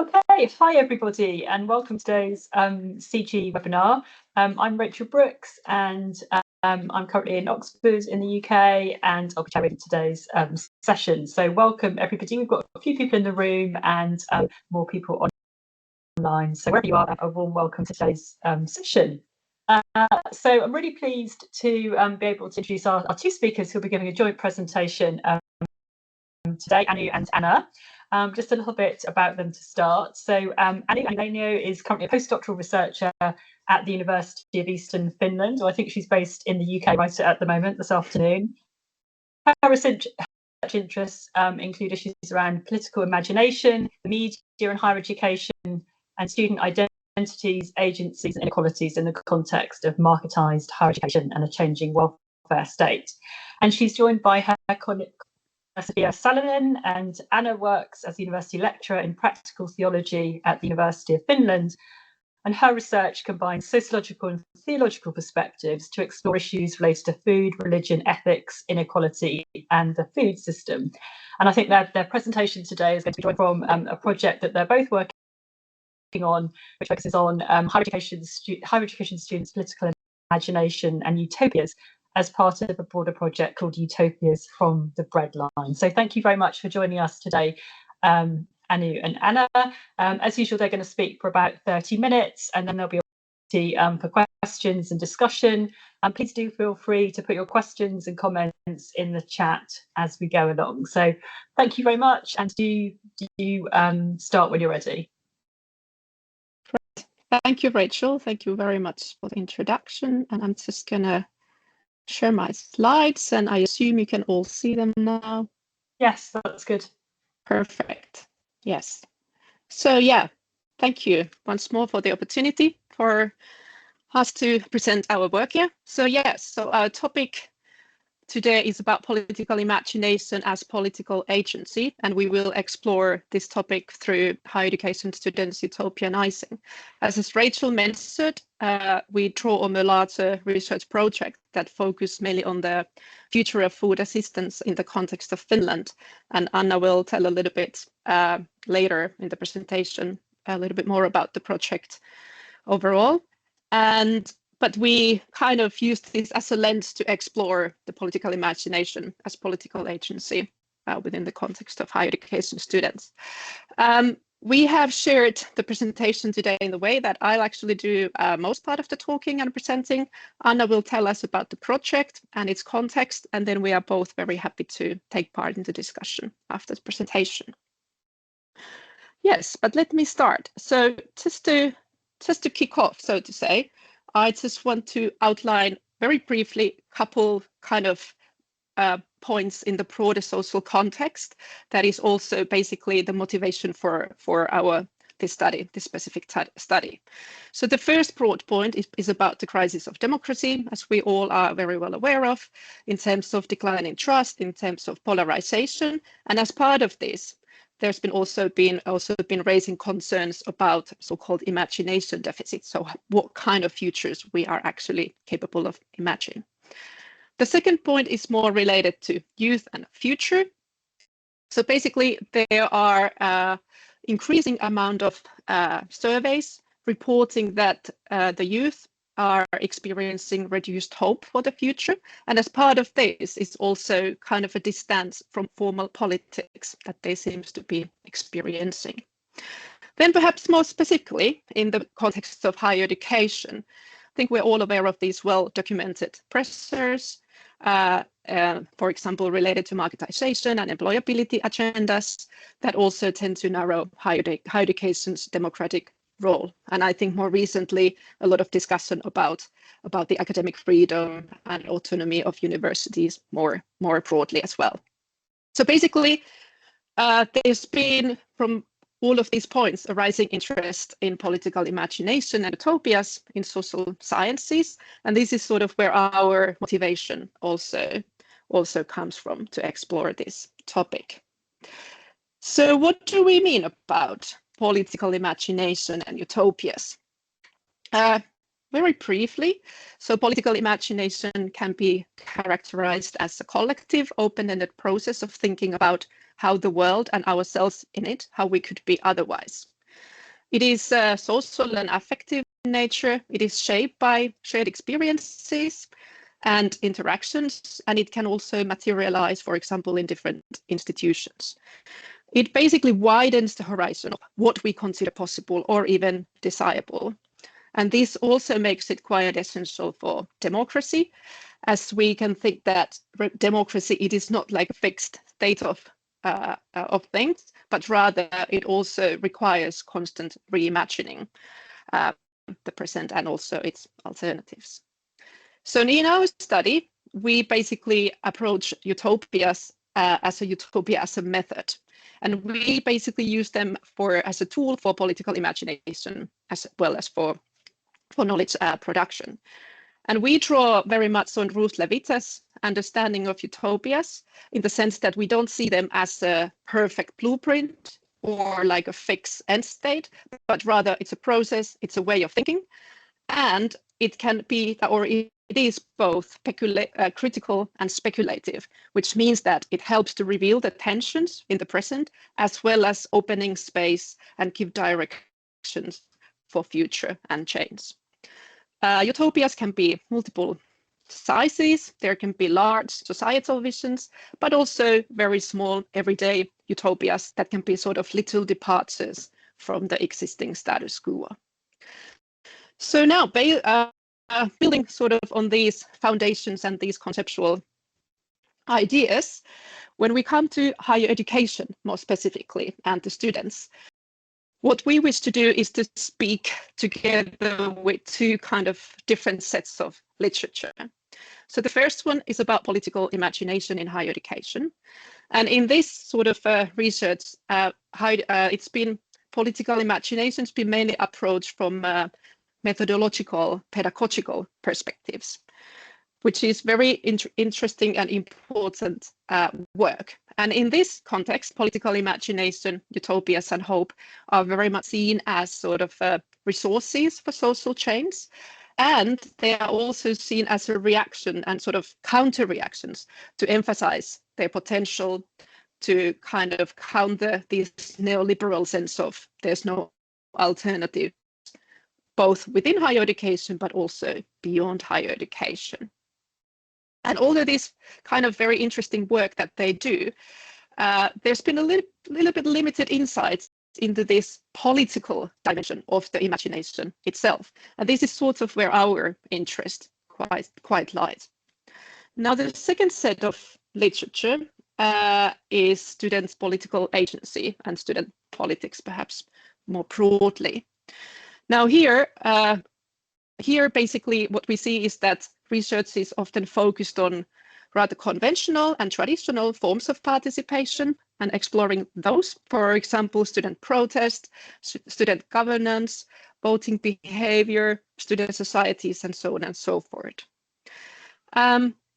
Okay, hi everybody, and welcome to today's CG webinar. I'm Rachel Brooks, and I'm currently in Oxford in the UK, and I'll be chairing today's session. So welcome everybody. We've got a few people in the room and more people online. So wherever you are, a warm welcome to today's session. So I'm really pleased to be able to introduce our two speakers who'll be giving a joint presentation today, Anu and Anna. Just a little bit about them to start. So Anu is currently a postdoctoral researcher at the University of Eastern Finland, or I think she's based in the UK right at the moment, this afternoon. Her research interests include issues around political imagination, the media and higher education, and student identities, agencies and inequalities in the context of marketised higher education and a changing welfare state. And she's joined by her colleague Sophia Salonen, and Anna works as a university lecturer in practical theology at the University of Finland, and her research combines sociological and theological perspectives to explore issues related to food, religion, ethics, inequality, and the food system. And I think their presentation today is going to be joined from a project that they're both working on, which focuses on higher education students' political imagination and utopias, as part of a broader project called Utopias from the Breadline. So thank you very much for joining us today, Anu and Anna. As usual, they're going to speak for about 30 minutes, and then there'll be a opportunity for questions and discussion. Please do feel free to put your questions and comments in the chat as we go along. So thank you very much, and do you start when you're ready. Great. Thank you, Rachel. Thank you very much for the introduction, and I'm just going to share my slides, and I assume you can all see them now. Yes, that's good. Perfect. Yes. So yeah, thank you once more for the opportunity for us to present our work here. So yes, so our topic today is about political imagination as political agency, and we will explore this topic through higher education students' utopianizing. As Rachel mentioned, we draw on a larger research project that focuses mainly on the future of food assistance in the context of Finland, and Anna will tell a little bit later in the presentation a little bit more about the project overall. But we kind of used this as a lens to explore the political imagination as political agency within the context of higher education students. We have shared the presentation today in the way that I'll actually do most part of the talking and presenting. Anna will tell us about the project and its context, and then we are both very happy to take part in the discussion after the presentation. Yes, but let me start. So just to kick off, so to say, I just want to outline very briefly a couple kind of points in the broader social context that is also basically the motivation for this specific study. So the first broad point is about the crisis of democracy, as we all are very well aware of, in terms of declining trust, in terms of polarization, and as part of this, there's also been raising concerns about so-called imagination deficit. So what kind of futures we are actually capable of imagining. The second point is more related to youth and future. So basically, there are increasing amount of surveys reporting that the youth are experiencing reduced hope for the future. And as part of this is also kind of a distance from formal politics that they seem to be experiencing. Then perhaps more specifically in the context of higher education, I think we're all aware of these well-documented pressures, for example, related to marketization and employability agendas that also tend to narrow higher education's democratic role. And I think more recently, a lot of discussion about the academic freedom and autonomy of universities more broadly as well. So basically, there's been from all of these points a rising interest in political imagination and utopias in social sciences. And this is sort of where our motivation also comes from to explore this topic. So what do we mean about political imagination and utopias? Very briefly, so political imagination can be characterized as a collective, open-ended process of thinking about how the world and ourselves in it, how we could be otherwise. It is social and affective in nature. It is shaped by shared experiences and interactions, and it can also materialize, for example, in different institutions. It basically widens the horizon of what we consider possible or even desirable. And this also makes it quite essential for democracy, as we can think that democracy, it is not like a fixed state of things, but rather it also requires constant reimagining the present and also its alternatives. So in our study, we basically approach utopias as a utopia as a method. And we basically use them as a tool for political imagination, as well as for knowledge production. And we draw very much on Ruth Levitt's understanding of utopias, in the sense that we don't see them as a perfect blueprint or like a fixed end state, but rather it's a process, it's a way of thinking, and it can be, or it is both critical and speculative, which means that it helps to reveal the tensions in the present, as well as opening space and give directions for future and change. Utopias can be multiple sizes. There can be large societal visions, but also very small everyday utopias that can be sort of little departures from the existing status quo. So now, building sort of on these foundations and these conceptual ideas, when we come to higher education more specifically and to students, what we wish to do is to speak together with two kind of different sets of literature. So the first one is about political imagination in higher education. And in this sort of research, it's been political imagination has been mainly approached from methodological, pedagogical perspectives, which is very interesting and important work. And in this context, political imagination, utopias, and hope are very much seen as sort of resources for social change. And they are also seen as a reaction and sort of counter reactions to emphasize their potential to kind of counter this neoliberal sense of there's no alternative, both within higher education, but also beyond higher education. And although this kind of very interesting work that they do, there's been a little bit limited insights into this political dimension of the imagination itself. And this is sort of where our interest quite lies. Now, the second set of literature is students' political agency and student politics, perhaps more broadly. Now here basically what we see is that research is often focused on rather conventional and traditional forms of participation and exploring those, for example, student protest, student governance, voting behavior, student societies, and so on and so forth.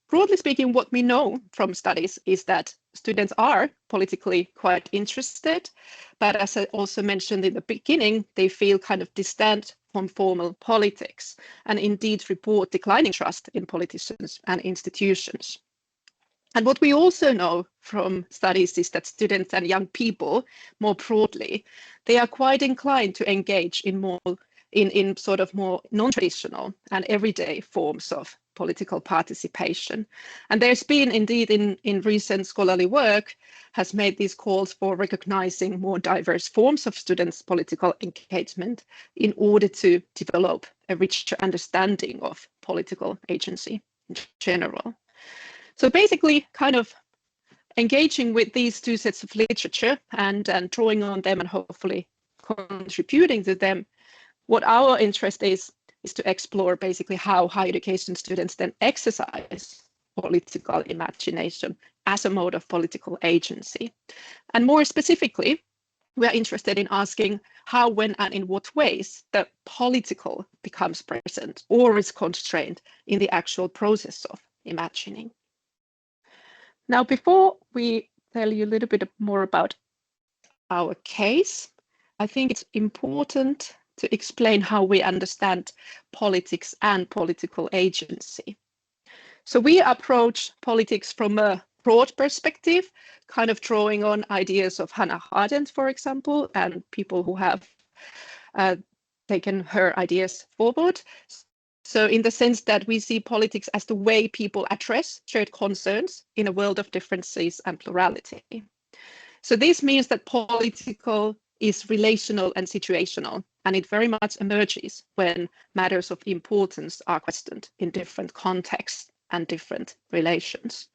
Broadly speaking, what we know from studies is that students are politically quite interested, but as I also mentioned in the beginning, they feel kind of distant from formal politics and indeed report declining trust in politicians and institutions. And what we also know from studies is that students and young people, more broadly, they are quite inclined to engage in sort of more non-traditional and everyday forms of political participation. And there's been indeed in recent scholarly work has made these calls for recognizing more diverse forms of students' political engagement in order to develop a richer understanding of political agency in general. So basically kind of engaging with these two sets of literature and drawing on them and hopefully contributing to them, what our interest is to explore basically how higher education students then exercise political imagination as a mode of political agency. And more specifically, we are interested in asking how, when, and in what ways the political becomes present or is constrained in the actual process of imagining. Now, before we tell you a little bit more about our case, I think it's important to explain how we understand politics and political agency. So we approach politics from a broad perspective, kind of drawing on ideas of Hannah Arendt, for example, and people who have taken her ideas forward. So in the sense that we see politics as the way people address shared concerns in a world of differences and plurality. So this means that political is relational and situational, and it very much emerges when matters of importance are questioned in different contexts and different relations.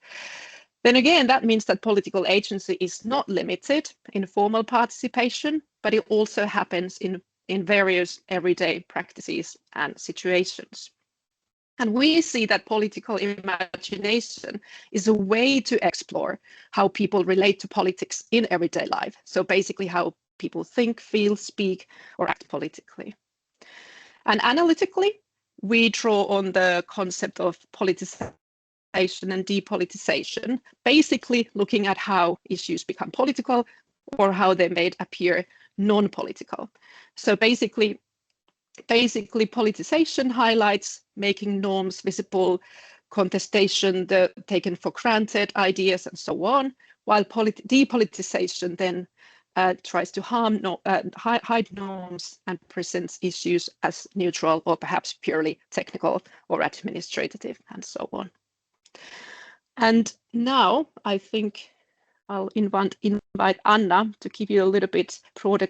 Then again, that means that political agency is not limited in formal participation, but it also happens in various everyday practices and situations. And we see that political imagination is a way to explore how people relate to politics in everyday life. So basically how people think, feel, speak, or act politically. And analytically, we draw on the concept of politicization and depoliticization, basically looking at how issues become political or how they may appear non-political. So basically politicization highlights making norms visible, contestation, the taken for granted ideas, and so on, while depoliticization then tries to hide norms and presents issues as neutral or perhaps purely technical or administrative, and so on. And now I think I'll invite Anna to give you a little bit broader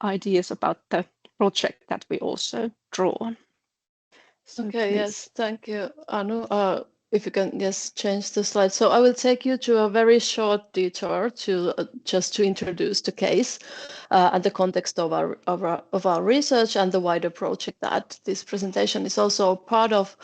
ideas about the project that we also draw on. So okay, please. Yes, thank you, Anu. If you can just change the slide. So I will take you to a very short detour to just to introduce the case and the context of our research and the wider project that this presentation is also part of.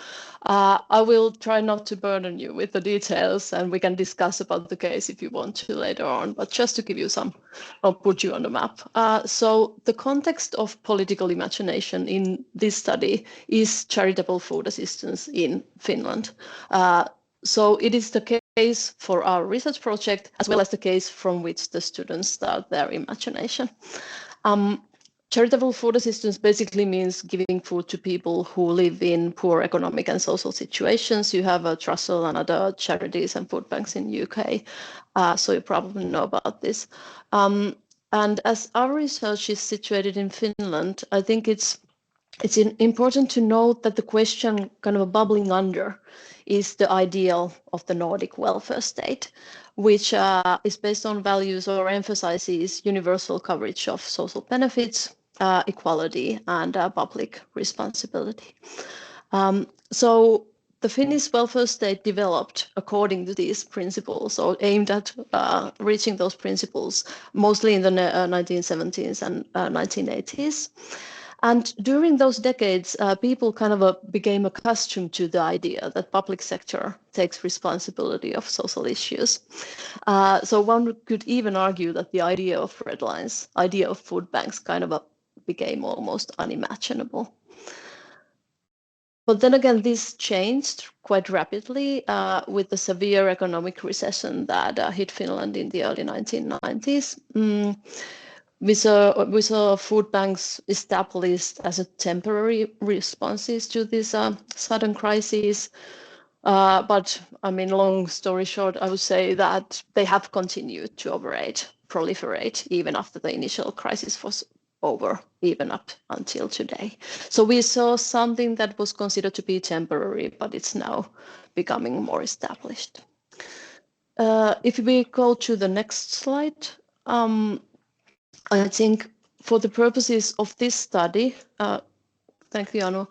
I will try not to burden you with the details, and we can discuss about the case if you want to later on, but just to give you some, or put you on the map. So the context of political imagination in this study is charitable food assistance in Finland. So it is the case for our research project, as well as the case from which the students start their imagination. Charitable food assistance basically means giving food to people who live in poor economic and social situations. You have Trussell and other charities and food banks in UK, so you probably know about this. And as our research is situated in Finland, I think it's important to note that the question kind of bubbling under is the ideal of the Nordic welfare state, which is based on values or emphasizes universal coverage of social benefits, equality, and public responsibility. So the Finnish welfare state developed according to these principles, or aimed at reaching those principles, mostly in the 1970s and 1980s. And during those decades, people kind of became accustomed to the idea that public sector takes responsibility of social issues. So one could even argue that the idea of red lines, idea of food banks kind of became almost unimaginable. But then again, this changed quite rapidly with the severe economic recession that hit Finland in the early 1990s. We saw food banks established as a temporary responses to this sudden crisis. But I mean, long story short, I would say that they have continued to proliferate, even after the initial crisis was over, even up until today. So we saw something that was considered to be temporary, but it's now becoming more established. If we go to the next slide, I think for the purposes of this study, thank you, Anu.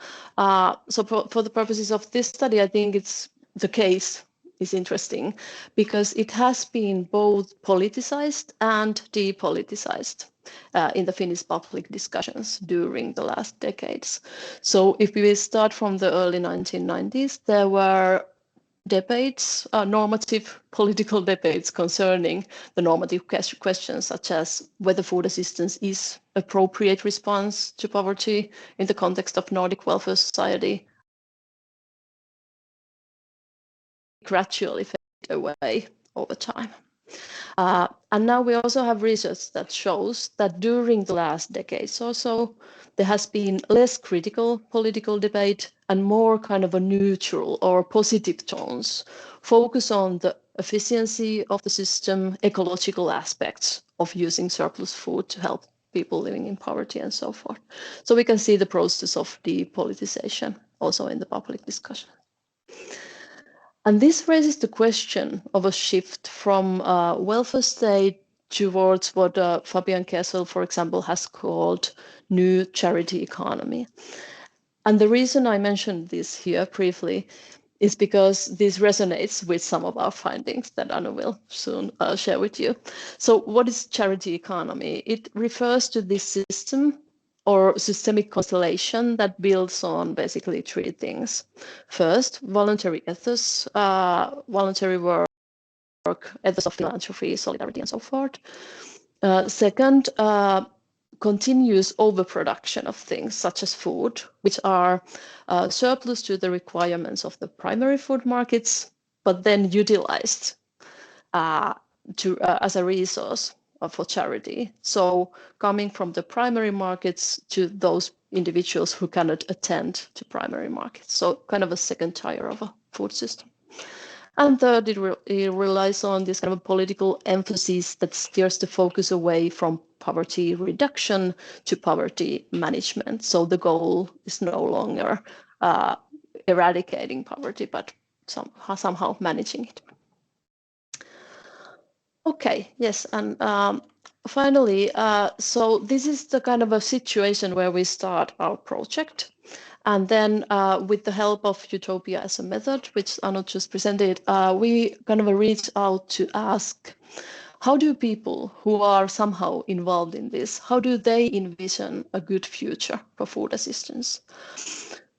So for the purposes of this study, I think the case is interesting because it has been both politicized and depoliticized in the Finnish public discussions during the last decades. So if we start from the early 1990s, there were debates, normative political debates concerning the normative questions such as whether food assistance is appropriate response to poverty in the context of Nordic welfare society, gradually fade away over time. And now we also have research that shows that during the last decades or so, there has been less critical political debate and more kind of a neutral or positive tones, focus on the efficiency of the system, ecological aspects of using surplus food to help people living in poverty and so forth. So we can see the process of depoliticization also in the public discussion. And this raises the question of a shift from welfare state towards what Fabian Kessel, for example, has called new charity economy. And the reason I mentioned this here briefly is because this resonates with some of our findings that Anu will soon share with you. So what is charity economy? It refers to this system or systemic constellation that builds on basically three things. First, voluntary ethos, voluntary work, ethos of philanthropy, solidarity, and so forth. Second, continuous overproduction of things such as food, which are surplus to the requirements of the primary food markets, but then utilized as a resource for charity. So coming from the primary markets to those individuals who cannot attend to primary markets. So kind of a second tier of a food system. And third, it relies on this kind of political emphasis that steers the focus away from poverty reduction to poverty management. So the goal is no longer eradicating poverty, but somehow managing it. Okay, yes, and finally, so this is the kind of a situation where we start our project. And then with the help of Utopia as a method, which Anu just presented, we kind of reached out to ask, how do people who are somehow involved in this, how do they envision a good future for food assistance?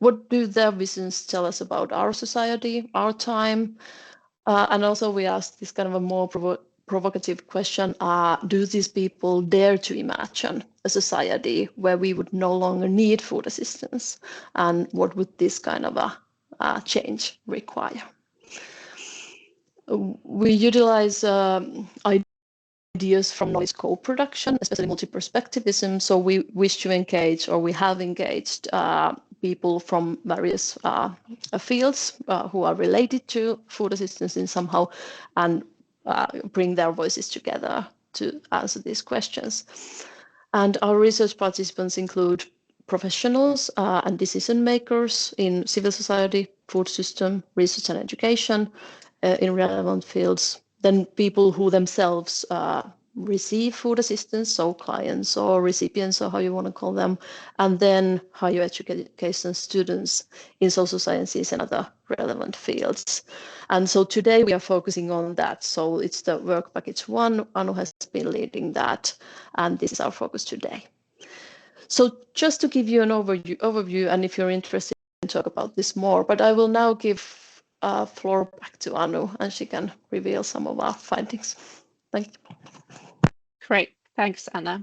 What do their visions tell us about our society, our time? And also we asked this kind of a more provocative question, do these people dare to imagine a society where we would no longer need food assistance? And what would this kind of a change require? We utilize ideas from knowledge co-production, especially multi-perspectivism. So we wish to engage, or we have engaged people from various fields who are related to food assistance in somehow, and bring their voices together to answer these questions. And our research participants include professionals and decision makers in civil society, food system, research and education in relevant fields, then people who themselves receive food assistance, so clients or recipients or how you want to call them, and then higher education students in social sciences and other relevant fields. And so today we are focusing on that. So it's the work package 1. Anu has been leading that, and this is our focus today. So just to give you an overview, and if you're interested in talk about this more, but I will now give floor back to Anu, and she can reveal some of our findings. Thank you. Great, thanks, Anna.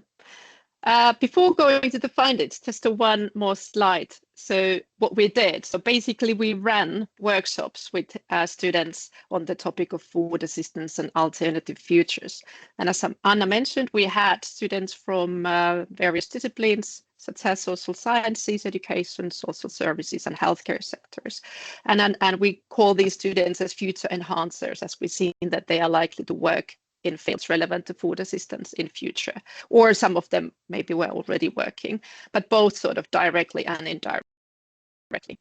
Before going to the findings, just one more slide. So what we did, so basically we ran workshops with students on the topic of food assistance and alternative futures. And as Anna mentioned, we had students from various disciplines, such as social sciences, education, social services, and healthcare sectors. And we call these students as future enhancers, as we've seen that they are likely to work in fields relevant to food assistance in future, or some of them maybe were already working, but both sort of directly and indirectly.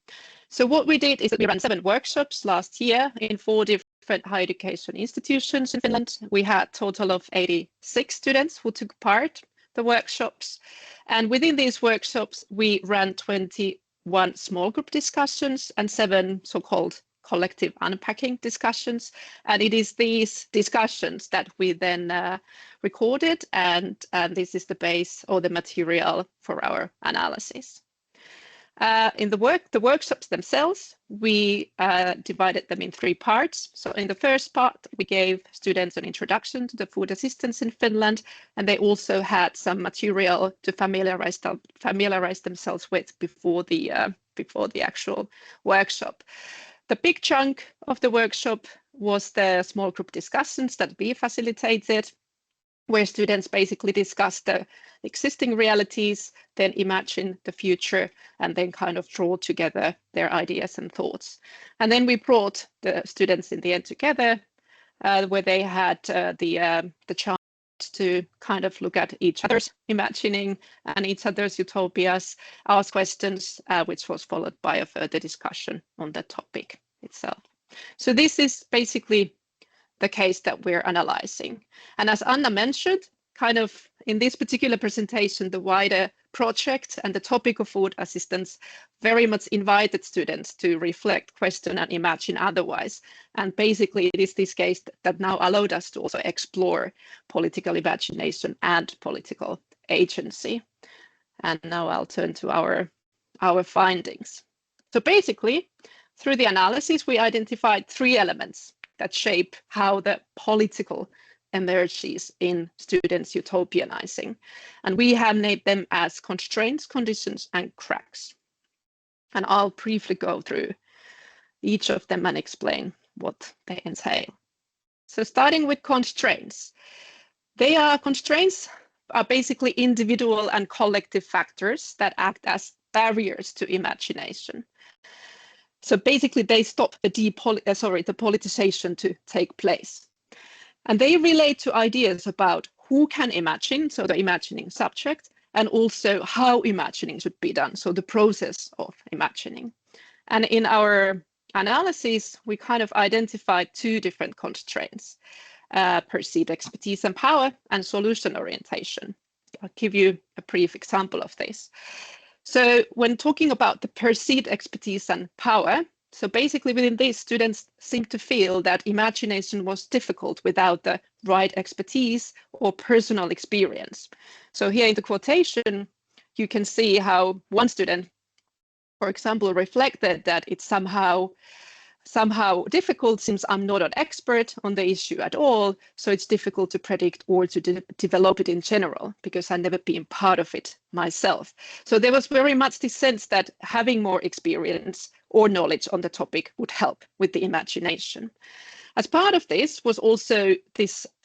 So what we did is that we ran 7 workshops last year in 4 different higher education institutions in Finland. We had a total of 86 students who took part in the workshops. And within these workshops, we ran 21 small group discussions and 7 so-called collective unpacking discussions. And it is these discussions that we then recorded, and this is the base or the material for our analysis. In the workshops themselves, we divided them in 3 parts. So in the first part, we gave students an introduction to the food assistance in Finland, and they also had some material to familiarize themselves with before the actual workshop. The big chunk of the workshop was the small group discussions that we facilitated, where students basically discussed the existing realities, then imagine the future, and then kind of draw together their ideas and thoughts. And then we brought the students in the end together, where they had the chance first to kind of look at each other's imagining and each other's utopias, ask questions, which was followed by a further discussion on the topic itself. So this is basically the case that we're analyzing. And as Anna mentioned, kind of in this particular presentation, the wider project and the topic of food assistance very much invited students to reflect, question, and imagine otherwise. And basically, it is this case that now allowed us to also explore political imagination and political agency. And now I'll turn to our findings. So basically, through the analysis, we identified 3 elements that shape how the political emerges in students' utopianizing. And we have named them as constraints, conditions, and cracks. And I'll briefly go through each of them and explain what they entail. So starting with constraints. Constraints are basically individual and collective factors that act as barriers to imagination. So basically they stop the politicization to take place. And they relate to ideas about who can imagine, so the imagining subject, and also how imagining should be done, so the process of imagining. And in our analysis, we kind of identified 2 different constraints, perceived expertise and power, and solution orientation. I'll give you a brief example of this. So when talking about the perceived expertise and power, so basically within this, students seem to feel that imagination was difficult without the right expertise or personal experience. So here in the quotation, you can see how one student, for example, reflected that it's somehow difficult since I'm not an expert on the issue at all. So it's difficult to predict or to develop it in general because I've never been part of it myself. So there was very much this sense that having more experience or knowledge on the topic would help with the imagination. As part of this was also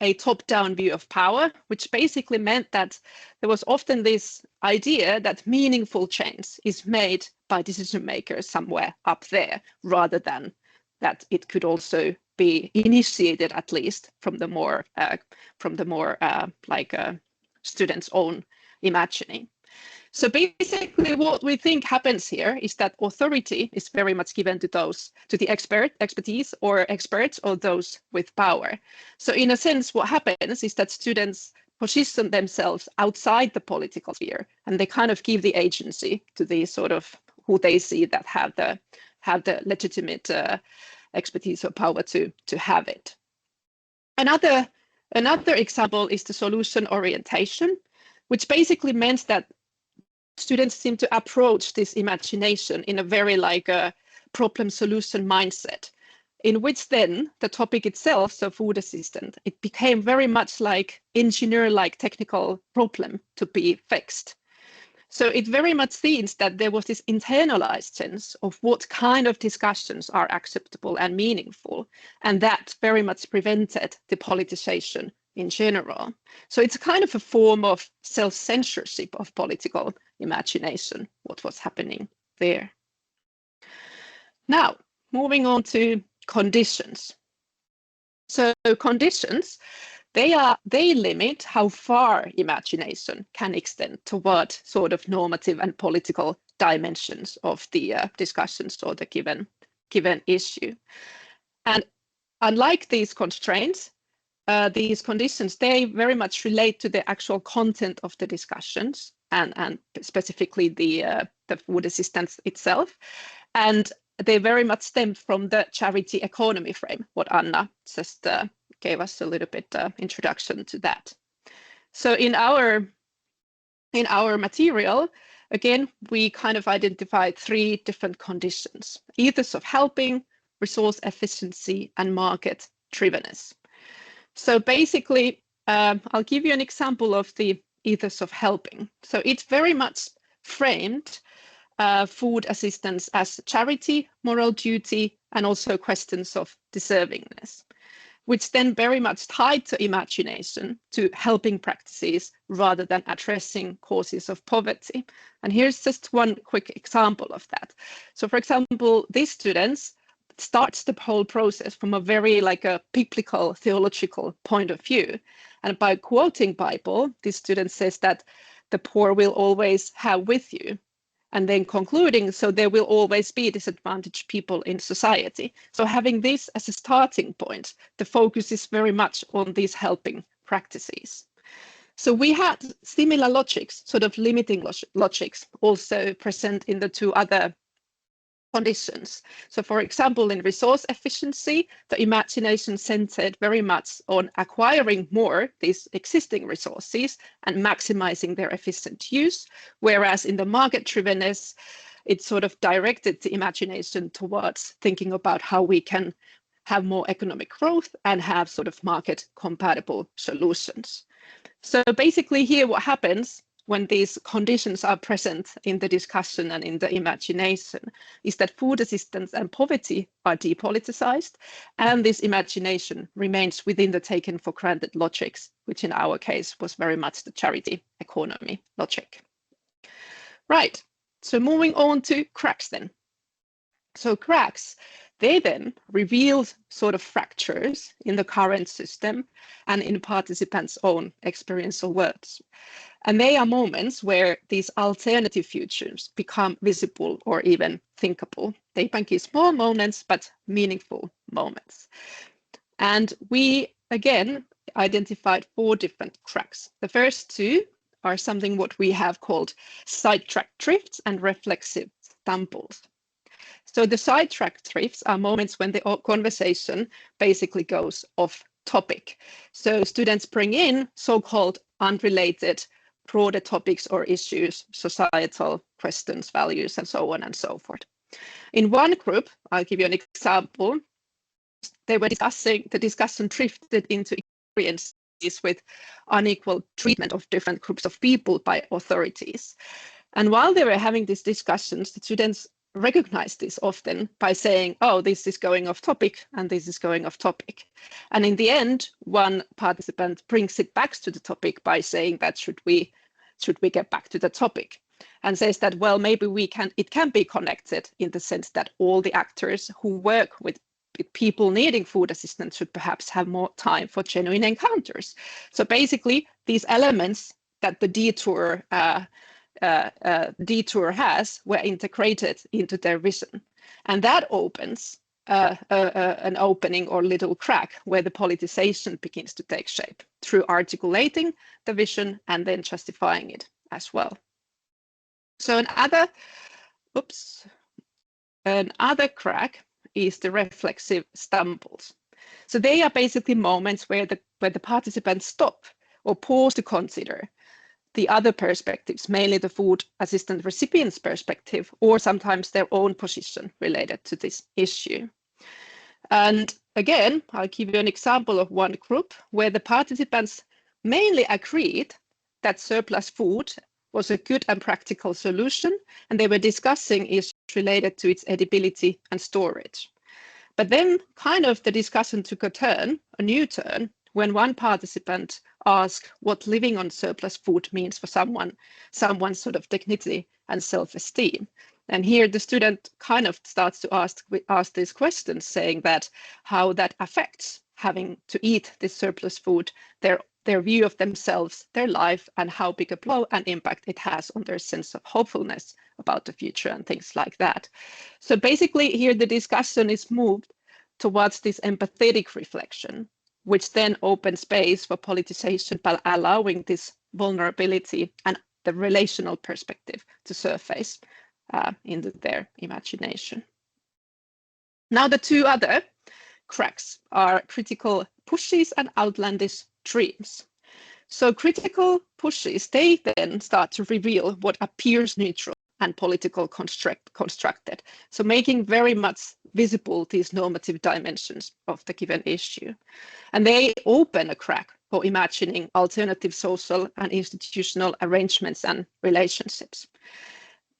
a top-down view of power, which basically meant that there was often this idea that meaningful change is made by decision makers somewhere up there rather than that it could also be initiated at least from the more students' own imagining. So basically what we think happens here is that authority is very much given to the expertise or experts or those with power. So in a sense, what happens is that students position themselves outside the political sphere and they kind of give the agency to the sort of who they see that have the legitimate expertise or power to have it. Another example is the solution orientation, which basically meant that students seem to approach this imagination in a very problem solution mindset, in which then the topic itself, so food assistant, it became very much like engineer-like technical problem to be fixed. So it very much seems that there was this internalized sense of what kind of discussions are acceptable and meaningful, and that very much prevented the politicization in general. So it's kind of a form of self-censorship of political imagination, what was happening there. Now, moving on to conditions. So conditions, they limit how far imagination can extend toward sort of normative and political dimensions of the discussions or the given issue. And unlike these constraints, these conditions, they very much relate to the actual content of the discussions and specifically the food assistance itself. And they very much stem from the charity economy frame, what Anna just gave us a little bit introduction to that. So in our material, again, we kind of identified 3 different conditions: ethos of helping, resource efficiency, and market drivenness. So basically, I'll give you an example of the ethos of helping. So it's very much framed food assistance as charity, moral duty, and also questions of deservingness, which then very much tied to imagination, to helping practices rather than addressing causes of poverty. And here's just one quick example of that. So for example, these students starts the whole process from a very a biblical theological point of view. And by quoting Bible, this student says that the poor will always have with you. And then concluding, so there will always be disadvantaged people in society. So having this as a starting point, the focus is very much on these helping practices. So we had similar logics, sort of limiting logics, also present in the two other conditions. So for example, in resource efficiency, the imagination centered very much on acquiring more these existing resources and maximizing their efficient use, whereas in the market drivenness, it sort of directed the imagination towards thinking about how we can have more economic growth and have sort of market compatible solutions. So basically here what happens when these conditions are present in the discussion and in the imagination is that food assistance and poverty are depoliticized, and this imagination remains within the taken for granted logics, which in our case was very much the charity economy logic. Right, so moving on to cracks then. So cracks, they then reveal sort of fractures in the current system and in participants' own experiential worlds. And they are moments where these alternative futures become visible or even thinkable. They can be small moments, but meaningful moments. And we, again, identified 4 different cracks. The first 2 are something what we have called sidetrack drifts and reflexive stumbles. So the sidetrack drifts are moments when the conversation basically goes off topic. So students bring in so-called unrelated broader topics or issues, societal questions, values, and so on and so forth. In one group, I'll give you an example, they were discussing, the discussion drifted into experiences with unequal treatment of different groups of people by authorities. And while they were having these discussions, the students recognize this often by saying, oh, this is going off topic and this is going off topic. And in the end, one participant brings it back to the topic by saying that should we get back to the topic, and says that, well, maybe it can be connected in the sense that all the actors who work with people needing food assistance should perhaps have more time for genuine encounters. So basically, these elements that the detour has were integrated into their vision. And that opens an opening or little crack where the politicization begins to take shape through articulating the vision and then justifying it as well. So another crack is the reflexive stumbles. So they are basically moments where the participants stop or pause to consider the other perspectives, mainly the food assistance recipient's perspective, or sometimes their own position related to this issue. And again, I'll give you an example of one group where the participants mainly agreed that surplus food was a good and practical solution, and they were discussing issues related to its edibility and storage. But then kind of the discussion took a new turn, when one participant asked what living on surplus food means for someone's sort of dignity and self-esteem. And here the student kind of starts to ask these questions, saying that how that affects having to eat this surplus food, their view of themselves, their life, and how big a blow and impact it has on their sense of hopefulness about the future and things like that. So basically here the discussion is moved towards this empathetic reflection, which then opens space for politicization by allowing this vulnerability and the relational perspective to surface into their imagination. Now the 2 other cracks are critical pushes and outlandish dreams. So critical pushes, they then start to reveal what appears neutral and political constructed. So making very much visible these normative dimensions of the given issue. And they open a crack for imagining alternative social and institutional arrangements and relationships.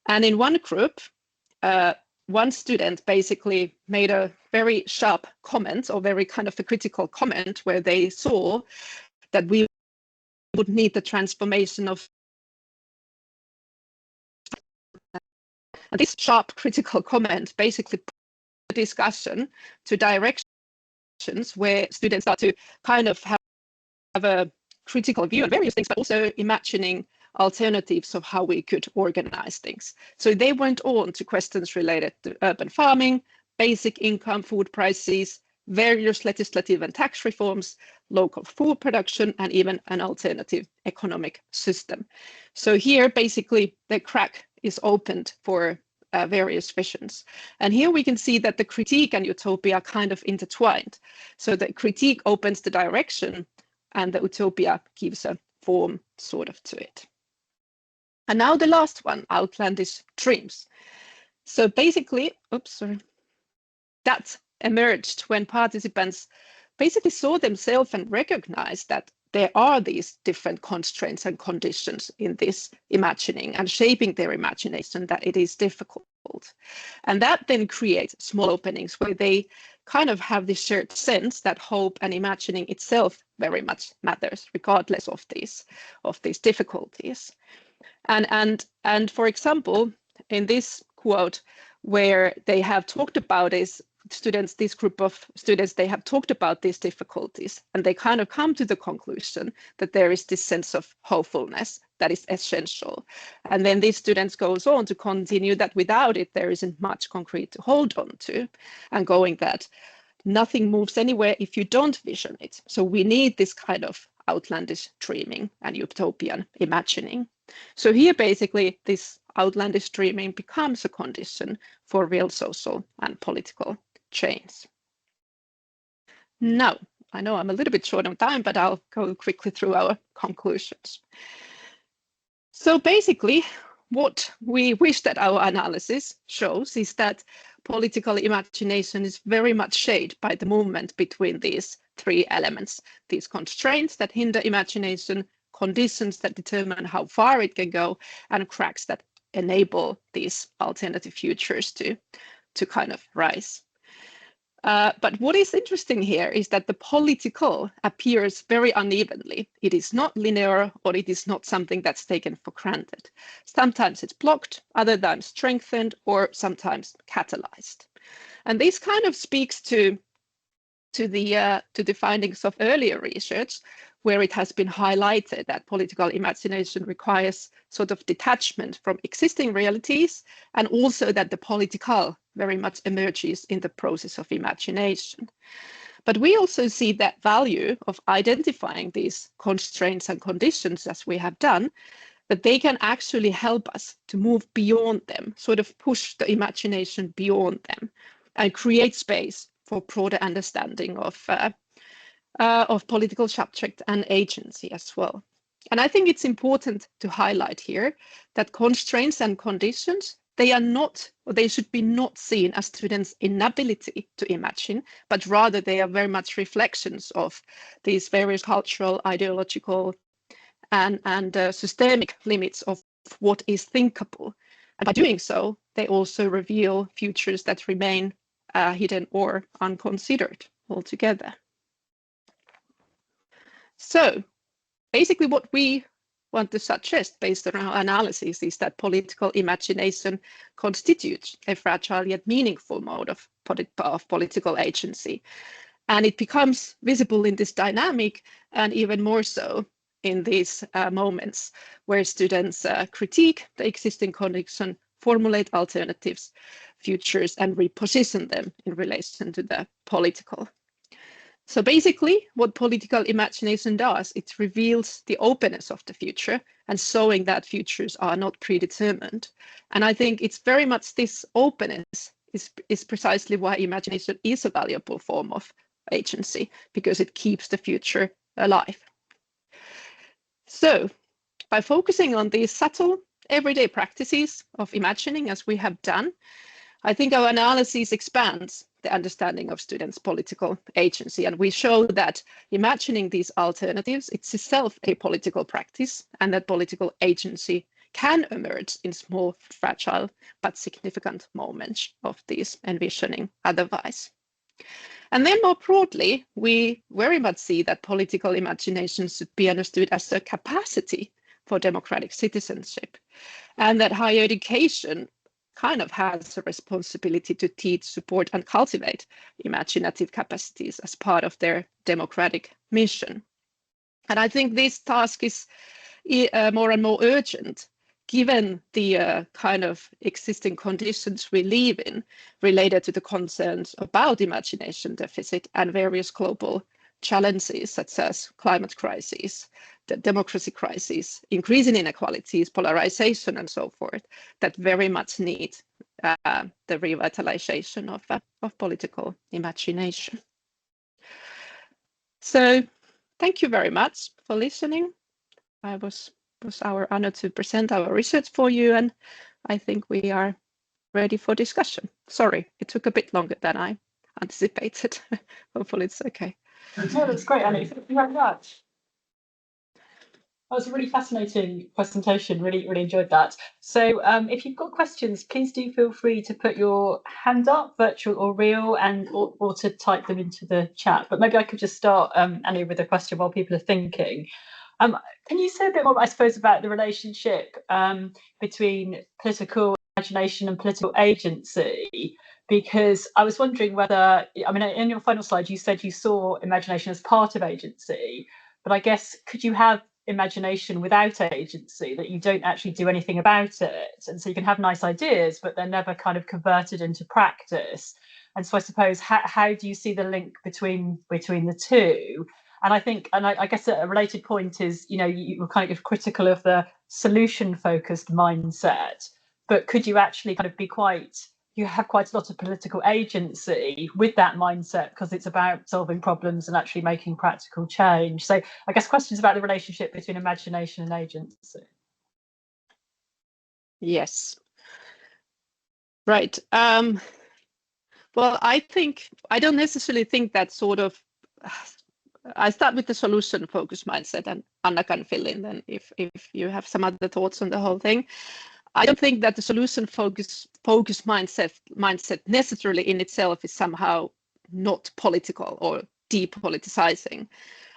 And in one group, one student basically made a very sharp comment, or very kind of a critical comment, where they saw that we would need the transformation of. And this sharp critical comment basically put the discussion to directions where students start to kind of have a critical view on various things, but also imagining alternatives of how we could organize things. So they went on to questions related to urban farming, basic income, food prices, various legislative and tax reforms, local food production, and even an alternative economic system. So here, basically, the crack is opened for various visions. And here we can see that the critique and utopia are kind of intertwined. So the critique opens the direction, and the utopia gives a form sort of to it. And now the last one, outlandish dreams. So basically, that emerged when participants basically saw themselves and recognized that there are these different constraints and conditions in this imagining and shaping their imagination, that it is difficult. And that then creates small openings where they kind of have this shared sense that hope and imagining itself very much matters, regardless of these difficulties. And for example, in this quote, where they have talked about this group of students, they have talked about these difficulties, and they kind of come to the conclusion that there is this sense of hopefulness that is essential. And then these students goes on to continue that without it, there isn't much concrete to hold on to, and going that nothing moves anywhere if you don't vision it. So we need this kind of outlandish dreaming and utopian imagining. So here, basically, this outlandish dreaming becomes a condition for real social and political change. Now, I know I'm a little bit short on time, but I'll go quickly through our conclusions. So basically, what we wish that our analysis shows is that political imagination is very much shaped by the movement between these three elements: these constraints that hinder imagination, conditions that determine how far it can go, and cracks that enable these alternative futures to kind of rise. But what is interesting here is that the political appears very unevenly. It is not linear, or it is not something that's taken for granted. Sometimes it's blocked, other times strengthened, or sometimes catalyzed. And this kind of speaks to the findings of earlier research, where it has been highlighted that political imagination requires sort of detachment from existing realities, and also that the political very much emerges in the process of imagination. But we also see that value of identifying these constraints and conditions, as we have done, that they can actually help us to move beyond them, sort of push the imagination beyond them, and create space for broader understanding of political subject and agency as well. And I think it's important to highlight here that constraints and conditions, they are not, or they should be not seen as students' inability to imagine, but rather they are very much reflections of these various cultural, ideological, and systemic limits of what is thinkable. And by doing so, they also reveal futures that remain hidden or unconsidered altogether. So basically what we want to suggest based on our analysis is that political imagination constitutes a fragile yet meaningful mode of political agency. And it becomes visible in this dynamic, and even more so in these moments where students critique the existing condition, formulate alternatives, futures, and reposition them in relation to the political. So basically, what political imagination does, it reveals the openness of the future and showing that futures are not predetermined. And I think it's very much this openness is precisely why imagination is a valuable form of agency, because it keeps the future alive. So by focusing on these subtle everyday practices of imagining, as we have done, I think our analysis expands the understanding of students' political agency, and we show that imagining these alternatives, it's itself a political practice, and that political agency can emerge in small, fragile, but significant moments of this envisioning otherwise. And then more broadly, we very much see that political imagination should be understood as a capacity for democratic citizenship, and that higher education kind of has a responsibility to teach, support, and cultivate imaginative capacities as part of their democratic mission. And I think this task is more and more urgent, given the kind of existing conditions we live in related to the concerns about imagination deficit and various global challenges such as climate crisis, the democracy crisis, increasing inequalities, polarization, and so forth, that very much need the revitalization of political imagination. So thank you very much for listening. It was our honor to present our research for you, and I think we are ready for discussion. Sorry, it took a bit longer than I anticipated. Hopefully it's okay. No, that's great, Annie. Thank you very much. That was a really fascinating presentation. Really enjoyed that. So if you've got questions, please do feel free to put your hand up, virtual or real, and or to type them into the chat. But maybe I could just start, Annie, with a question while people are thinking. Can you say a bit more, I suppose, about the relationship between political imagination and political agency? Because I was wondering whether, I mean, in your final slide, you said you saw imagination as part of agency, but I guess could you have imagination without agency, that you don't actually do anything about it, and so you can have nice ideas but they're never kind of converted into practice? And so I suppose how do you see the link between the two? And I think, and I guess a related point is, you know, you were kind of critical of the solution focused mindset, but could you actually kind of be you have quite a lot of political agency with that mindset, because it's about solving problems and actually making practical change. So I guess questions about the relationship between imagination and agency. Yes. Right. Well, I don't necessarily think that sort of, I start with the solution focused mindset, and Anna can fill in then if you have some other thoughts on the whole thing. I don't think that the solution focused mindset necessarily in itself is somehow not political or depoliticizing.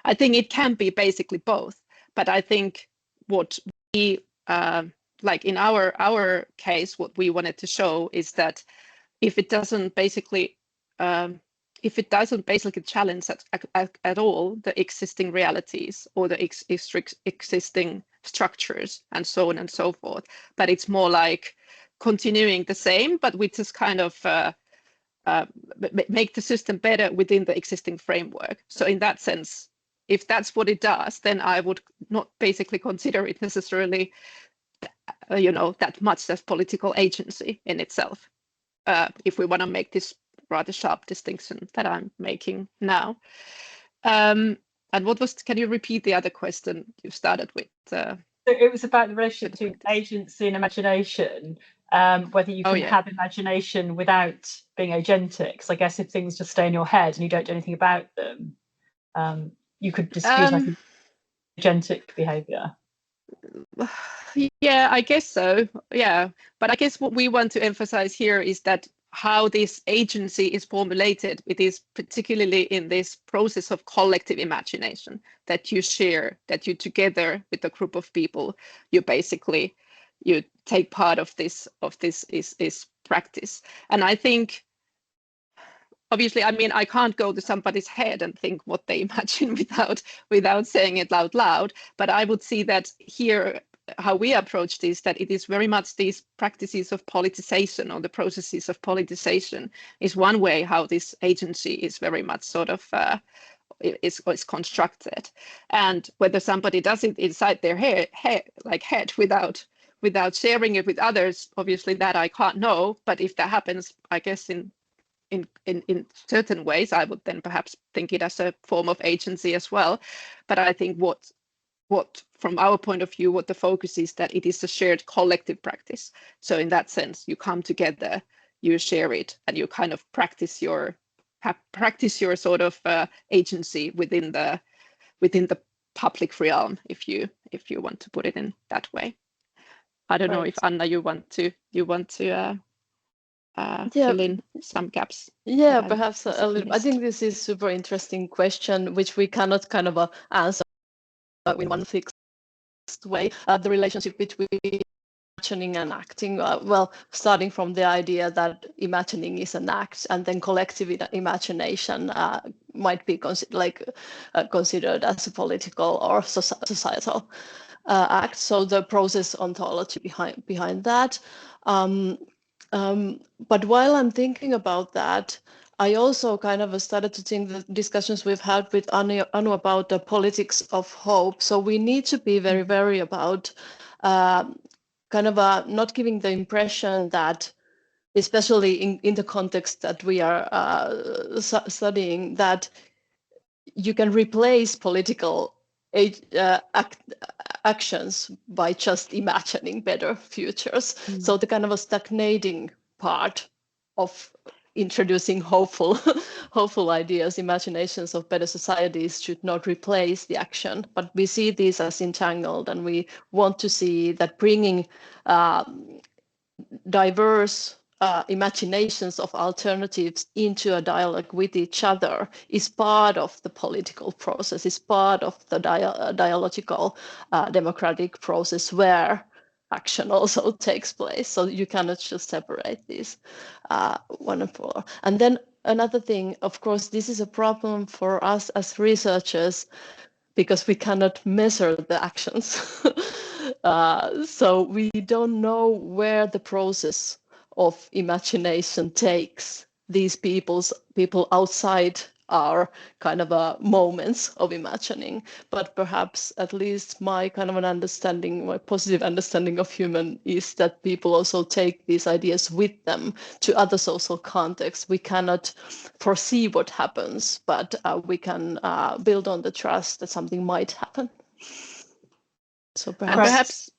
I think it can be basically both. But I think what we like in our case, what we wanted to show is that if it doesn't basically challenge at all the existing realities or the existing structures and so on and so forth, but it's more like continuing the same, but we just kind of make the system better within the existing framework. So in that sense, if that's what it does, then I would not basically consider it necessarily, that much as political agency in itself. If we want to make this rather sharp distinction that I'm making now. And can you repeat the other question you started with? So it was about the relationship between agency and imagination, whether you can have imagination without being agentic. Because I guess if things just stay in your head and you don't do anything about them, you could dispute agentic behavior. Yeah, I guess so. Yeah, but I guess what we want to emphasize here is that how this agency is formulated, it is particularly in this process of collective imagination that you share, that you together with a group of people, you take part of this is practice. And I think, obviously, I mean, I can't go to somebody's head and think what they imagine without saying it out loud, but I would see that here, how we approach this, that it is very much these practices of politicization or the processes of politicization is one way how this agency is very much sort of is constructed. And whether somebody does it inside their head without sharing it with others, obviously that I can't know. But if that happens, I guess in certain ways, I would then perhaps think it as a form of agency as well. But I think what from our point of view, what the focus is, that it is a shared collective practice. So in that sense, you come together, you share it, and you kind of practice your sort of agency within the public realm, if you want to put it in that way. I don't know if Anna, you want to fill in some gaps. Yeah, perhaps a little. I think this is a super interesting question, which we cannot kind of answer in one fixed way. The relationship between imagining and acting. Well, starting from the idea that imagining is an act, and then collective imagination might be considered as a political or societal act. So the process ontology behind that. But while I'm thinking about that, I also kind of started to think the discussions we've had with Anu about the politics of hope. So we need to be very, very about not giving the impression that, especially in the context that we are studying, that you can replace political actions by just imagining better futures. So the kind of a stagnating part of introducing hopeful ideas, imaginations of better societies should not replace the action, but we see these as entangled, and we want to see that bringing diverse imaginations of alternatives into a dialogue with each other is part of the political process, is part of the dialogical democratic process where action also takes place. So you cannot just separate these one and four. And then another thing, of course, this is a problem for us as researchers because we cannot measure the actions. So we don't know where the process of imagination takes these people outside our kind of moments of imagining. But perhaps at least my kind of an understanding, my positive understanding of human is that people also take these ideas with them to other social contexts. We cannot foresee what happens, but we can build on the trust that something might happen. So perhaps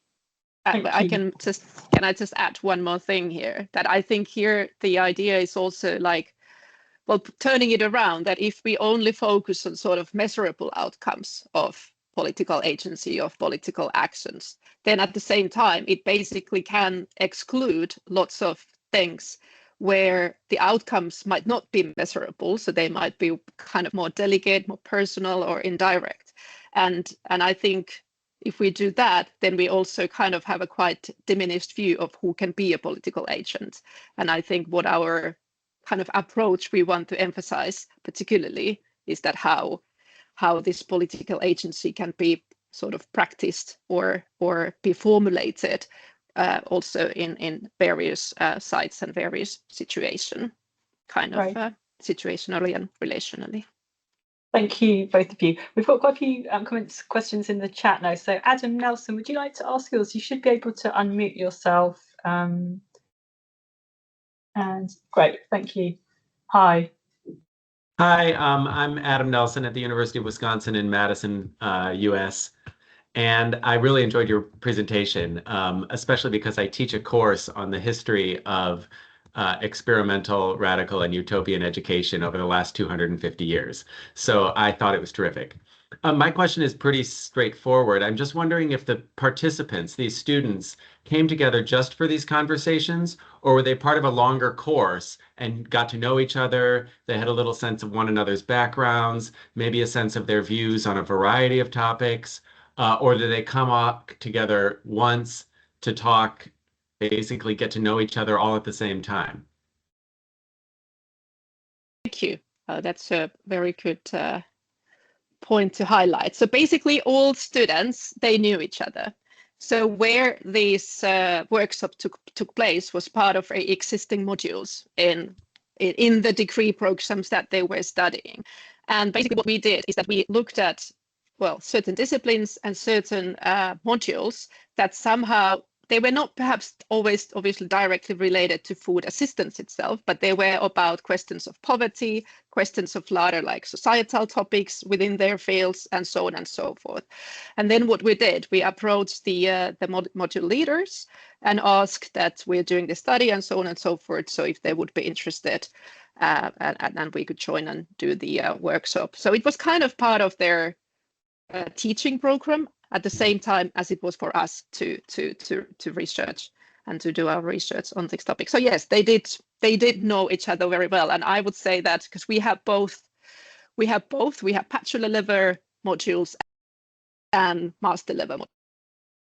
can I just add one more thing here, that I think here the idea is also like, well, turning it around, that if we only focus on sort of measurable outcomes of political agency, of political actions, then at the same time, it basically can exclude lots of things where the outcomes might not be measurable. So they might be kind of more delicate, more personal or indirect. And I think if we do that, then we also kind of have a quite diminished view of who can be a political agent. And I think what our kind of approach we want to emphasize particularly is that how this political agency can be sort of practiced or be formulated also in various sites and various situations, kind of situationally and relationally. Thank you, both of you. We've got quite a few questions in the chat now. So Adam Nelson, would you like to ask yours? You should be able to unmute yourself. And great, thank you. Hi. Hi, I'm Adam Nelson at the University of Wisconsin in Madison, US. And I really enjoyed your presentation, especially because I teach a course on the history of experimental, radical, and utopian education over the last 250 years. So I thought it was terrific. My question is pretty straightforward. I'm just wondering if the participants, these students, came together just for these conversations, or were they part of a longer course and got to know each other? They had a little sense of one another's backgrounds, maybe a sense of their views on a variety of topics, or did they come up together once to talk, basically get to know each other all at the same time? Thank you. That's a very good point to highlight. So basically all students, they knew each other. So where these workshops took place was part of existing modules in the degree programs that they were studying. And basically what we did is that we looked at, well, certain disciplines and certain modules that somehow they were not perhaps always obviously directly related to food assistance itself, but they were about questions of poverty, questions of larger like societal topics within their fields, and so on and so forth. And then what we did, we approached the module leaders and asked that we're doing the study and so on and so forth. So if they would be interested, and we could join and do the workshop. So it was kind of part of their teaching program at the same time as it was for us to research and to do our research on this topic. So yes, they did know each other very well. And I would say that because we have bachelor level modules and master level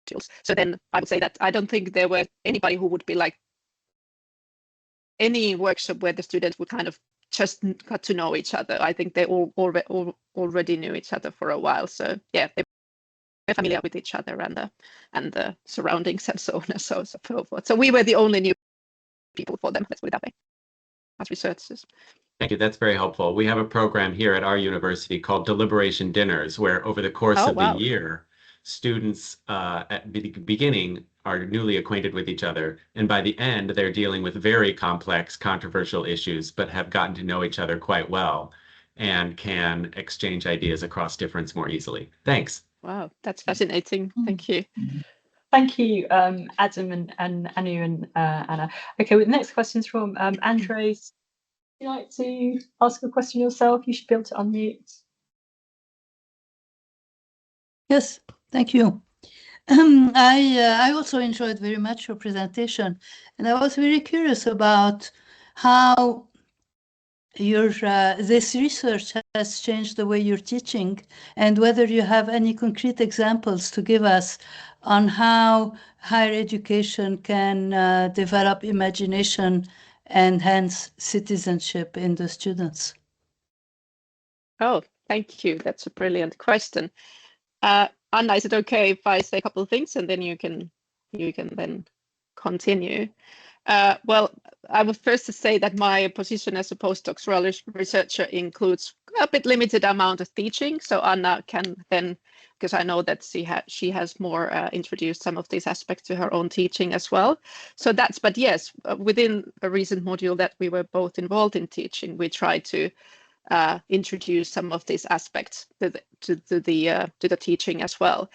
modules. So then I would say that I don't think there were anybody who would be like any workshop where the students would kind of just got to know each other. I think they all already knew each other for a while. So yeah, they were familiar with each other and the surroundings and so on and so forth. So we were the only new people for them, let's put it that way, as researchers. Thank you. That's very helpful. We have a program here at our university called Deliberation Dinners, where over the course of the year, students at the beginning are newly acquainted with each other. And by the end, they're dealing with very complex, controversial issues, but have gotten to know each other quite well and can exchange ideas across difference more easily. Thanks. Wow, that's fascinating. Thank you. Thank you, Adam and Anu and Anna. Okay, well, the next question is from Andres. Would you like to ask a question yourself? You should be able to unmute. Yes, thank you. I also enjoyed very much your presentation, and I was very curious about how your this research has changed the way you're teaching, and whether you have any concrete examples to give us on how higher education can develop imagination and hence citizenship in the students. Oh, thank you. That's a brilliant question. Anna, is it okay if I say a couple of things and then you can then continue? Well, I would first say that my position as a postdoctoral researcher includes a bit limited amount of teaching. So Anna can then, because I know that she has more introduced some of these aspects to her own teaching as well. So but yes, within a recent module that we were both involved in teaching, we tried to introduce some of these aspects to the teaching as well.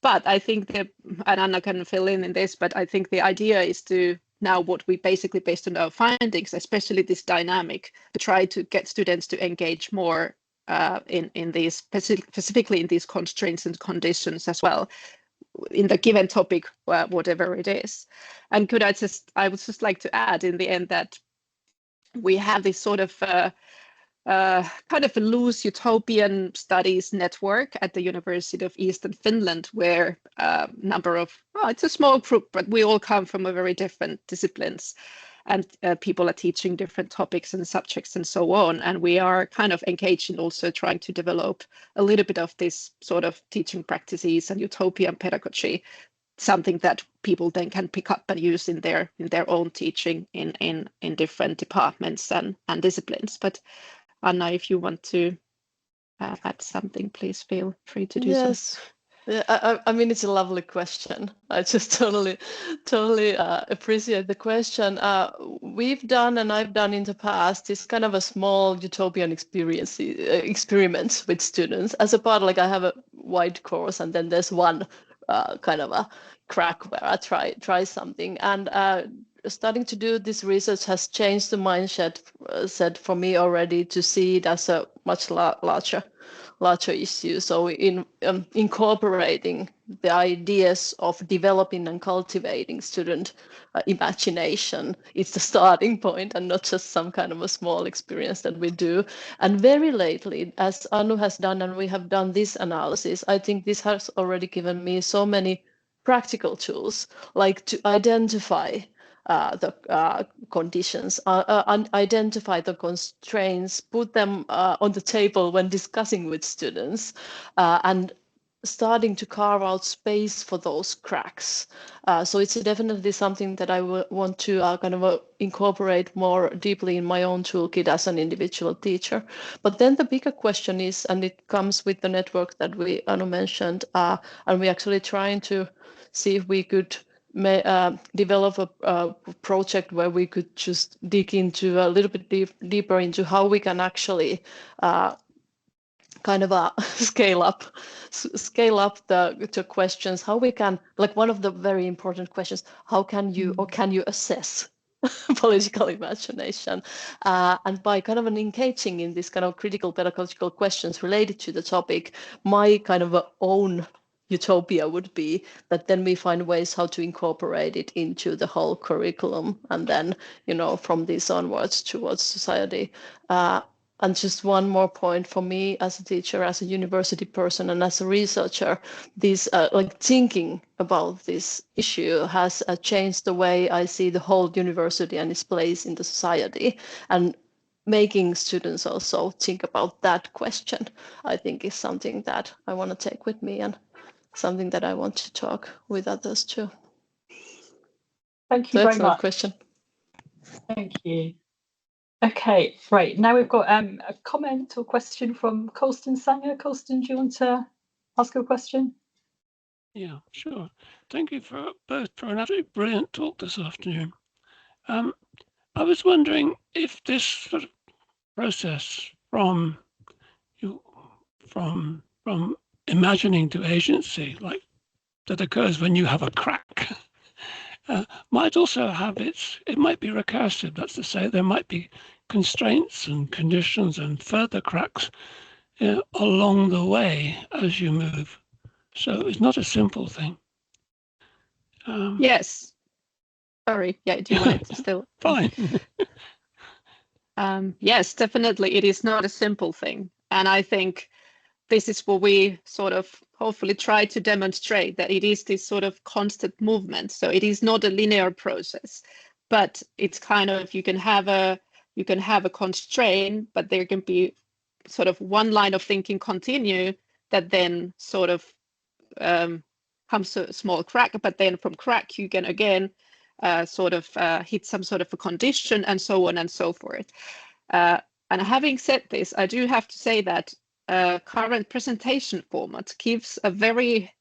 But I think that, and Anna can fill in this, but I think the idea is to now what we basically, based on our findings, especially this dynamic, to try to get students to engage more in these, specifically in these constraints and conditions as well, in the given topic, whatever it is. And I would just like to add in the end that we have this sort of kind of a loose utopian studies network at the University of Eastern Finland, where it's a small group, but we all come from a very different disciplines, and people are teaching different topics and subjects and so on. And we are kind of engaged in also trying to develop a little bit of this sort of teaching practices and utopian pedagogy, something that people then can pick up and use in their own teaching in different departments and disciplines. But Anna, if you want to add something, please feel free to do so. Yes. Yeah, I mean, it's a lovely question. I just totally appreciate the question. We've done, and I've done in the past, this kind of a small utopian experiments with students. As a part, like I have a wide course, and then there's one kind of a crack where I try something. And starting to do this research has changed the mindset set for me already to see it as a much larger issue. So in incorporating the ideas of developing and cultivating student imagination, it's the starting point and not just some kind of a small experience that we do. And very lately, as Anu has done, and we have done this analysis, I think this has already given me so many practical tools, like to identify the conditions, identify the constraints, put them on the table when discussing with students, and starting to carve out space for those cracks. So it's definitely something that I want to kind of incorporate more deeply in my own toolkit as an individual teacher. But then the bigger question is, and it comes with the network that Anu mentioned, and we're actually trying to see if we could develop a project where we could just dig into a little bit deeper into how we can actually kind of scale up the questions, how we can, like one of the very important questions, how can you assess political imagination, and by kind of engaging in this kind of critical pedagogical questions related to the topic, my kind of own utopia would be that then we find ways how to incorporate it into the whole curriculum, and then from this onwards towards society. And just one more point for me as a teacher, as a university person, and as a researcher, this like thinking about this issue has changed the way I see the whole university and its place in the society, and making students also think about that question, I think, is something that I want to take with me and something that I want to talk with others too. Thank you very Excellent much. question. Thank you. Okay, right. Now we've got a comment or question from Colston Sanger. Colston, do you want to ask a question? Yeah, sure. Thank you both for an absolutely brilliant talk this afternoon. I was wondering if this sort of process from imagining to agency, like that occurs when you have a crack, might also have it might be recursive. That's to say, there might be constraints and conditions and further cracks along the way as you move. So it's not a simple thing. Yes. Sorry. Yeah. Do you want it to still? Fine. Yes, definitely. It is not a simple thing. And I think this is what we sort of hopefully try to demonstrate, that it is this sort of constant movement. So it is not a linear process, but it's kind of, you can have a constraint, but there can be sort of one line of thinking continue that then sort of comes to a small crack, but then from crack you can again sort of hit some sort of a condition, and so on and so forth. And having said this, I do have to say that current presentation format gives a very,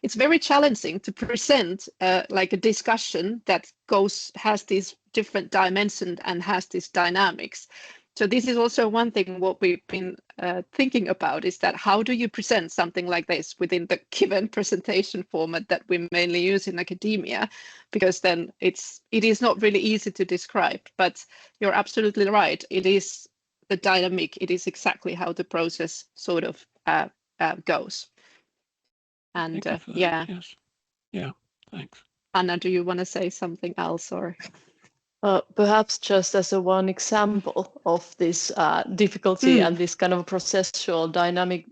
it's very challenging to present like a discussion that has these different dimensions and has these dynamics. So this is also one thing what we've been thinking about, is that how do you present something like this within the given presentation format that we mainly use in academia, because then it is not really easy to describe. But you're absolutely right. It is the dynamic. It is exactly how the process sort of goes. And yeah. Yes. Yeah. Thanks. Anna, do you want to say something else, or? Perhaps just as one example of this difficulty and this kind of processual dynamic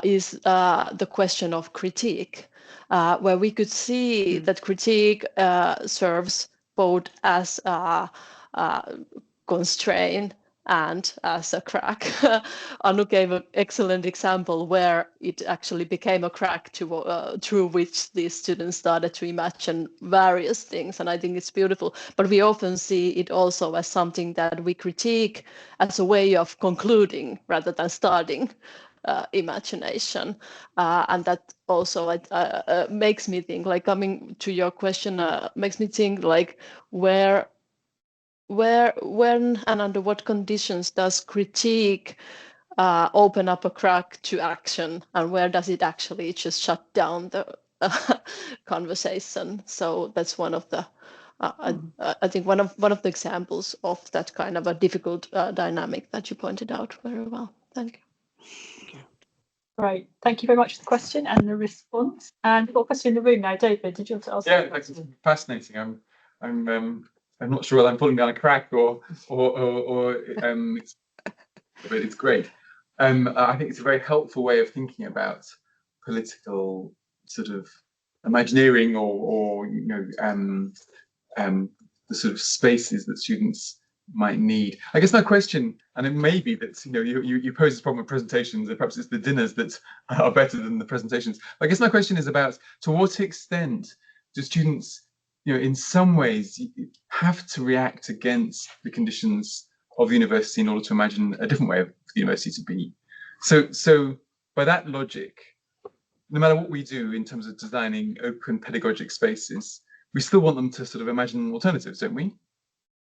is the question of critique, where we could see that critique serves both as a constraint and as a crack. Anu gave an excellent example where it actually became a crack through which the students started to imagine various things, and I think it's beautiful. But we often see it also as something that we critique as a way of concluding rather than starting imagination, and that also makes me think, like, coming to your question, makes me think like where, when, and under what conditions does critique open up a crack to action, and where does it actually just shut down the conversation? So that's one of the, I think one of the examples of that kind of a difficult dynamic that you pointed out very well. Thank you. Right. Thank you very much for the question and the response. And we've got a question in the room now. David, did you want to ask? Yeah, it's fascinating. I'm not sure whether I'm falling down a crack or but it's great. I think it's a very helpful way of thinking about political sort of imagineering, or you know, the sort of spaces that students might need. I guess my question, and it may be that, you know, you pose this problem of presentations, and perhaps it's the dinners that are better than the presentations. I guess my question is about, to what extent do students, you know, in some ways have to react against the conditions of the university in order to imagine a different way of the university to be? So by that logic, no matter what we do in terms of designing open pedagogic spaces, we still want them to sort of imagine alternatives, don't we?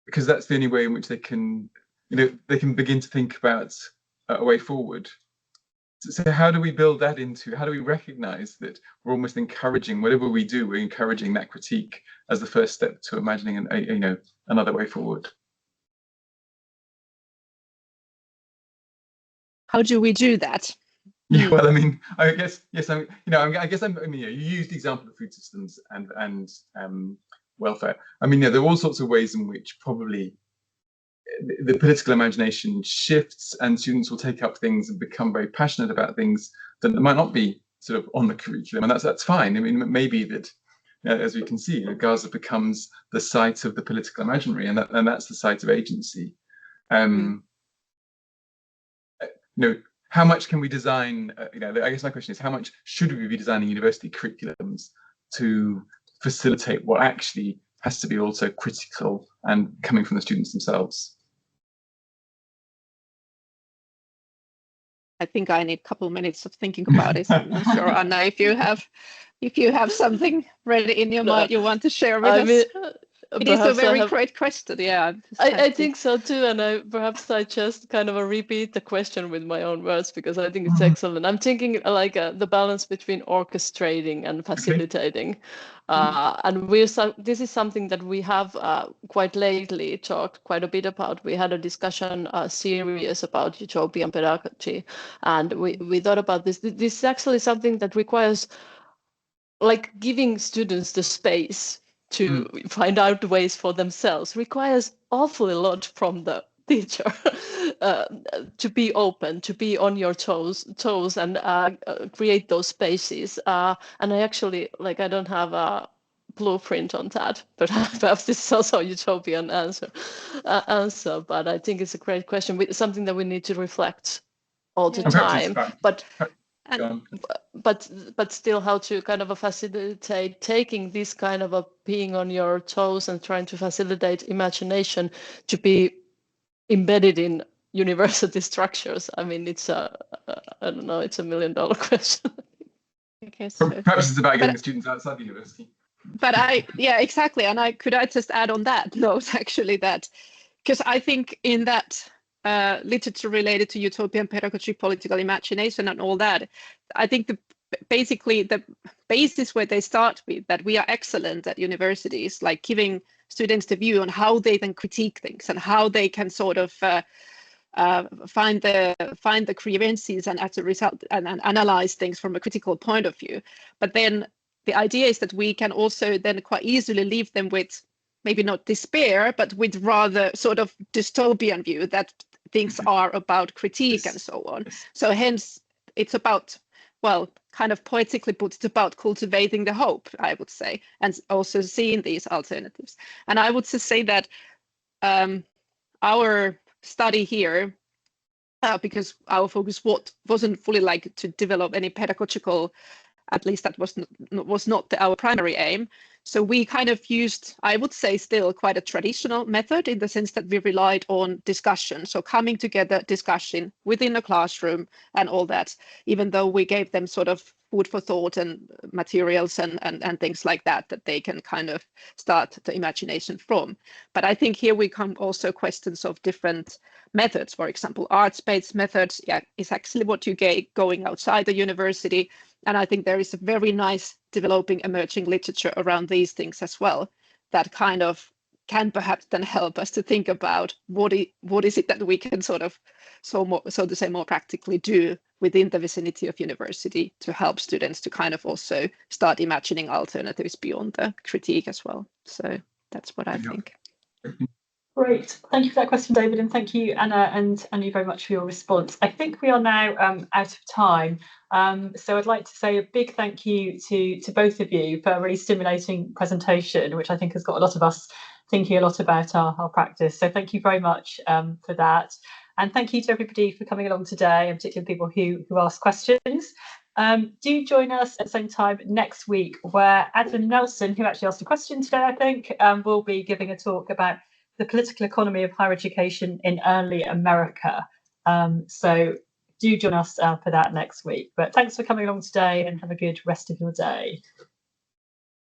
Because that's the only way in which they can, you know, they can begin to think about a way forward. So how do we build that into, how do we recognize that we're almost encouraging, whatever we do, we're encouraging that critique as the first step to imagining you know, another way forward? How do we do that? Yeah, well, I mean, I guess, yes, I mean, you used the example of food systems and welfare. I mean, yeah, there are all sorts of ways in which probably the political imagination shifts, and students will take up things and become very passionate about things that might not be sort of on the curriculum, and that's fine. I mean, maybe that, as we can see, Gaza becomes the site of the political imaginary, and that's the site of agency. How much can we design? I guess my question is, how much should we be designing university curriculums to facilitate what actually has to be also critical and coming from the students themselves? I think I need a couple of minutes of thinking about it. I'm not sure, Anna, if you have something ready in your mind you want to share with us. It is a very great question. Yeah, I think so too, and I just kind of repeat the question with my own words, because I think it's excellent. I'm thinking like the balance between orchestrating and facilitating, and this is something that we have quite lately talked quite a bit about. We had a discussion series about utopian pedagogy, and we thought about this. This is actually something that requires like giving students the space to find out ways for themselves, requires awfully a lot from the teacher to be open, to be on your toes and create those spaces. And I actually, I don't have a blueprint on that, but perhaps this is also a utopian answer, but I think it's a great question, something that we need to reflect all the time. But still, how to kind of facilitate taking this kind of being on your toes and trying to facilitate imagination to be embedded in university structures. I mean, it's I don't know, it's $1 million question. Perhaps it's about getting the students outside the university. But exactly. And I just add on that note, actually, that because I think in that literature related to utopian pedagogy, political imagination, and all that, I think basically the basis where they start with, that we are excellent at universities, like giving students the view on how they then critique things and how they can sort of find the grievances and as a result and analyze things from a critical point of view. But then the idea is that we can also then quite easily leave them with maybe not despair, but with rather sort of dystopian view that things are about critique and so on. So hence it's about, well, kind of poetically put, it's about cultivating the hope, I would say, and also seeing these alternatives. And I would just say that our study here, because our focus wasn't fully like to develop any pedagogical, at least that was not our primary aim. So we kind of used, I would say, still quite a traditional method in the sense that we relied on discussion. So coming together, discussion within a classroom and all that, even though we gave them sort of food for thought and materials and things like that they can kind of start the imagination from. But I think here we come also questions of different methods. For example, arts-based methods is actually what you get going outside the university. And I think there is a very nice developing emerging literature around these things as well, that kind of can perhaps then help us to think about what is it that we can sort of, so to say, more practically do within the vicinity of university to help students to kind of also start imagining alternatives beyond the critique as well. So that's what I think. Great. Thank you for that question, David, and thank you, Anna, and you very much for your response. I think we are now out of time. So I'd like to say a big thank you to both of you for a really stimulating presentation, which I think has got a lot of us thinking a lot about our practice. So thank you very much for that. And thank you to everybody for coming along today, and particularly people who asked questions. Do join us at the same time next week, where Adam Nelson, who actually asked a question today, I think, will be giving a talk about the political economy of higher education in early America. So do join us for that next week. But thanks for coming along today, and have a good rest of your day.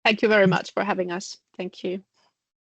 Thank you very much for having us. Thank you.